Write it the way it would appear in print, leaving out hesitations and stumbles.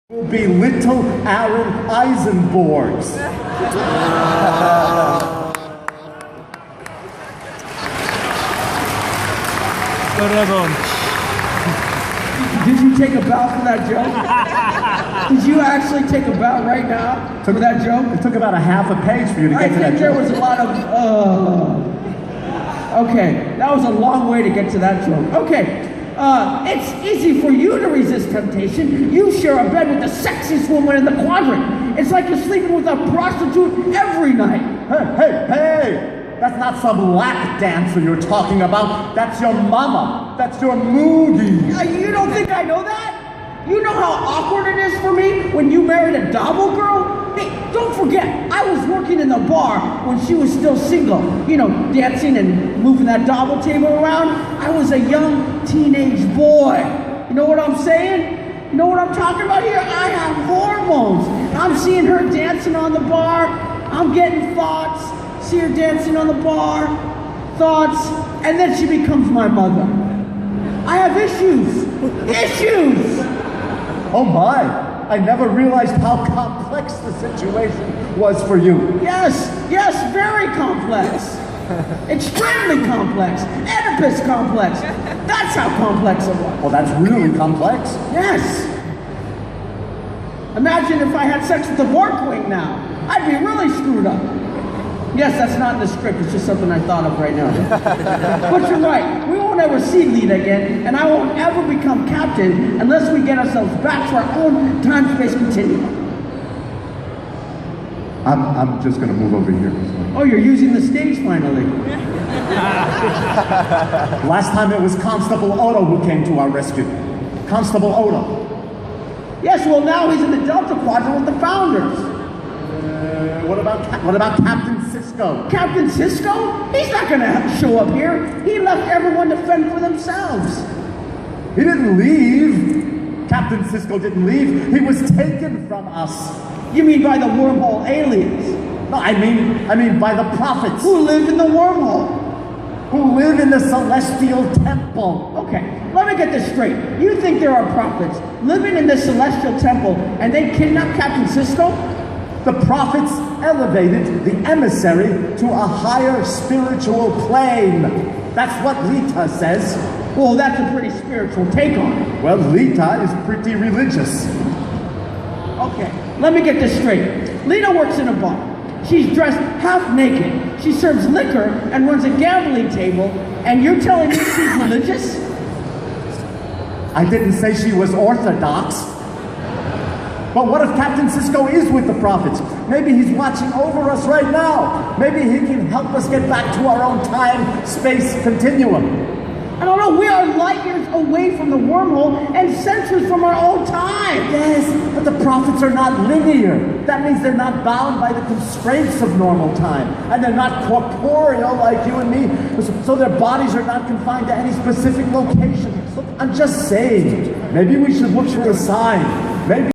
Will be little Aaron Eisenborgs. Did you take a bow for that joke? Did you actually take a bow right now for that joke? It took about a half a page for you to get to that joke. I think there was a lot of, okay, that was a long way to get to that joke. Okay, it's easy for you to resist temptation. You share a bed with the sexiest woman in the quadrant. It's like you're sleeping with a prostitute every night. Hey! That's not some lap dancer you're talking about. That's your mama. That's your Moogie. You don't think I know that? You know how awkward it is for me when you married a Dobble girl? Hey, don't forget, I was working in the bar when she was still single. You know, dancing and moving that Dobble table around. I was a young teenage boy. You know what I'm saying? You know what I'm talking about here? I have hormones. I'm seeing her dancing on the bar. I'm getting thoughts. See her dancing on the bar. Thoughts. And then she becomes my mother. I have issues. Issues! Oh my, I never realized how complex the situation was for you. Yes, very complex. Extremely complex. Oedipus complex. That's how complex it was. Well, that's really complex. Yes. Imagine if I had sex with the Borkwing now. I'd be really screwed up. Yes, that's not in the script, it's just something I thought of right now. But you're right, we won't ever see Lita again, and I won't ever become captain unless we get ourselves back to our own time-space continuum. I'm just gonna move over here. Oh, you're using the stage finally. Last time it was Constable Otto who came to our rescue. Constable Otto. Yes, well now he's in the Delta Quadrant with the Founders. What about Captain Sisko? Captain Sisko? He's not gonna show up here. He left everyone to fend for themselves. He didn't leave. Captain Sisko didn't leave. He was taken from us. You mean by the wormhole aliens? No, I mean by the prophets. Who live in the wormhole? Who live in the celestial temple. Okay, let me get this straight. You think there are prophets living in the celestial temple and they kidnapped Captain Sisko? The prophets elevated the emissary to a higher spiritual plane. That's what Lita says. Well, that's a pretty spiritual take on it. Well, Lita is pretty religious. Okay, let me get this straight. Lita works in a bar. She's dressed half naked. She serves liquor and runs a gambling table. And you're telling me she's religious? I didn't say she was orthodox. But what if Captain Sisko is with the prophets? Maybe he's watching over us right now. Maybe he can help us get back to our own time-space continuum. I don't know, we are light years away from the wormhole and centuries from our own time. Yes, but the prophets are not linear. That means they're not bound by the constraints of normal time. And they're not corporeal like you and me. So their bodies are not confined to any specific location. Look, I'm just saying, maybe we should look for a sign. Maybe